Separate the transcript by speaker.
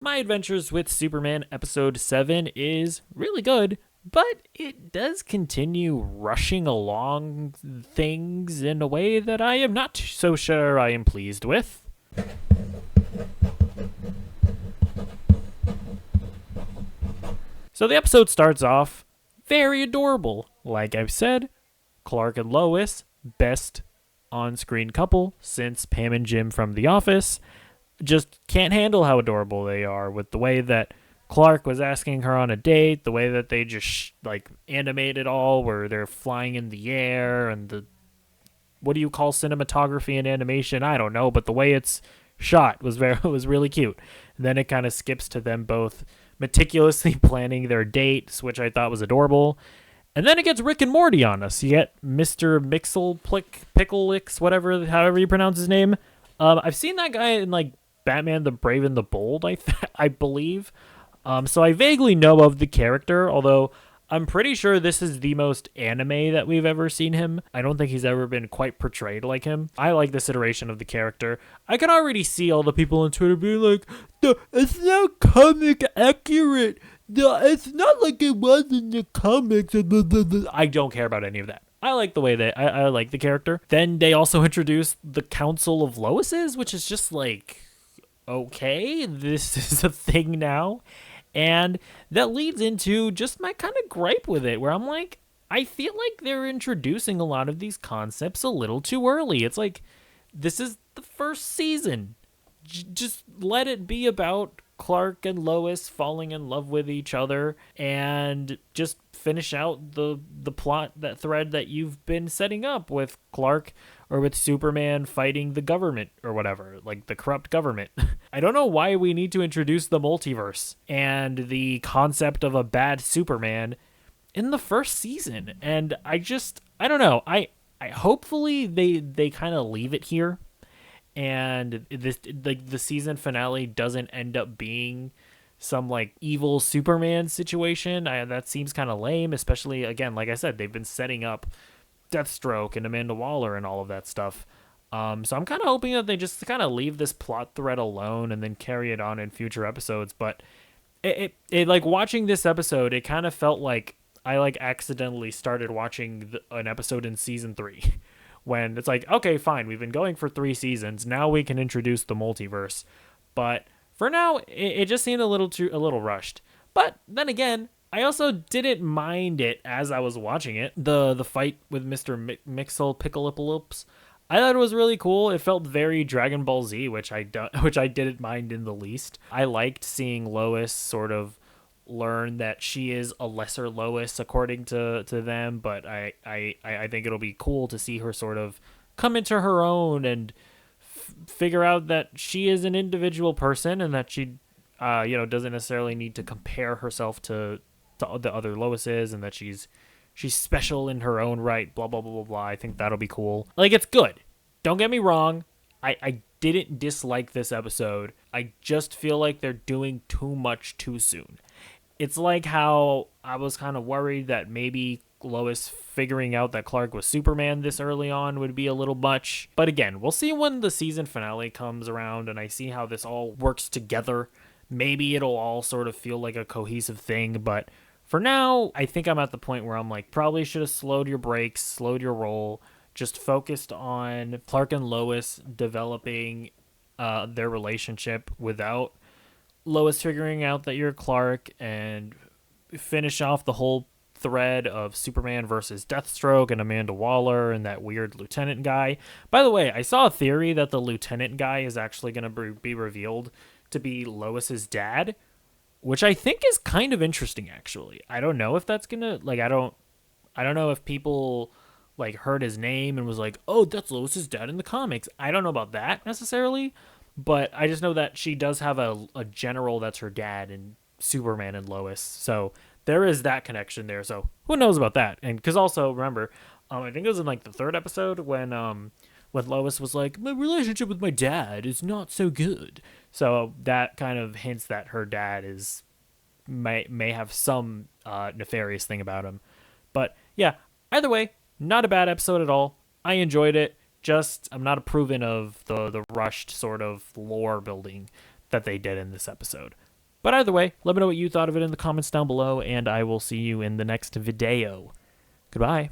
Speaker 1: My Adventures with Superman episode 7 is really good, but it does continue rushing along things in a way that I am not so sure I am pleased with. So the episode starts off very adorable. Like I've said, Clark and Lois, best on-screen couple since Pam and Jim from The Office. Just can't handle how adorable they are with the way that Clark was asking her on a date, the way that they just animate it all, where they're flying in the air, and the what do you call cinematography and animation? I don't know, but the way it's shot was really cute. And then it kind of skips to them both meticulously planning their dates, which I thought was adorable. And then it gets Rick and Morty on us. You get Mr. Picklelix, however you pronounce his name. I've seen that guy in Batman the Brave and the Bold, I believe. So I vaguely know of the character, although I'm pretty sure this is the most anime that we've ever seen him. I don't think he's ever been quite portrayed like him. I like this iteration of the character. I can already see all the people on Twitter being like, it's not comic accurate. It's not like it was in the comics. I don't care about any of that. I like the way that I like the character. Then they also introduced the Council of Loises, which is just okay, this is a thing now. And that leads into just my kind of gripe with it, where I'm like, I feel like they're introducing a lot of these concepts a little too early. It's like, this is the first season. Just let it be about Clark and Lois falling in love with each other and just finish out the plot, that thread that you've been setting up with Clark or with Superman fighting the government or whatever, like the corrupt government. I don't know why we need to introduce the multiverse and the concept of a bad Superman in the first season. And I don't know. I hopefully they kind of leave it here, and the season finale doesn't end up being some evil Superman situation. That seems kind of lame, especially, again, like I said, they've been setting up Deathstroke and Amanda Waller and all of that stuff. So I'm kind of hoping that they just kind of leave this plot thread alone and then carry it on in future episodes. But it watching this episode, it kind of felt like I accidentally started watching an episode in season 3. When it's like, okay, fine, we've been going for 3 seasons. Now we can introduce the multiverse. But for now, it just seemed a little rushed. But then again, I also didn't mind it as I was watching it. The fight with Mr. Mixel Pickleips, I thought it was really cool. It felt very Dragon Ball Z, which I didn't mind in the least. I liked seeing Lois sort of learn that she is a lesser Lois according to them, but I think it'll be cool to see her sort of come into her own and figure out that she is an individual person and that she doesn't necessarily need to compare herself to the other Loises, and that she's special in her own right, blah blah blah blah blah. I think that'll be cool. It's good. Don't get me wrong. I didn't dislike this episode. I just feel like they're doing too much too soon. It's like how I was kind of worried that maybe Lois figuring out that Clark was Superman this early on would be a little much. But again, we'll see when the season finale comes around and I see how this all works together. Maybe it'll all sort of feel like a cohesive thing. But for now, I think I'm at the point where I'm probably should have slowed your brakes, slowed your roll, just focused on Clark and Lois developing their relationship without Lois figuring out that you're Clark, and finish off the whole thread of Superman versus Deathstroke and Amanda Waller and that weird lieutenant guy. By the way, I saw a theory that the lieutenant guy is actually going to be revealed to be Lois's dad, which I think is kind of interesting, actually. I don't know if that's going to, I don't know if people heard his name and was like, oh, that's Lois's dad in the comics. I don't know about that necessarily. But I just know that she does have a general that's her dad in Superman and Lois. So there is that connection there. So who knows about that? And because also, remember, I think it was in the 3rd episode when Lois was like, my relationship with my dad is not so good. So that kind of hints that her dad may have some nefarious thing about him. But yeah, either way, not a bad episode at all. I enjoyed it. Just, I'm not approving of the rushed sort of lore building that they did in this episode. But either way, let me know what you thought of it in the comments down below, and I will see you in the next video. Goodbye.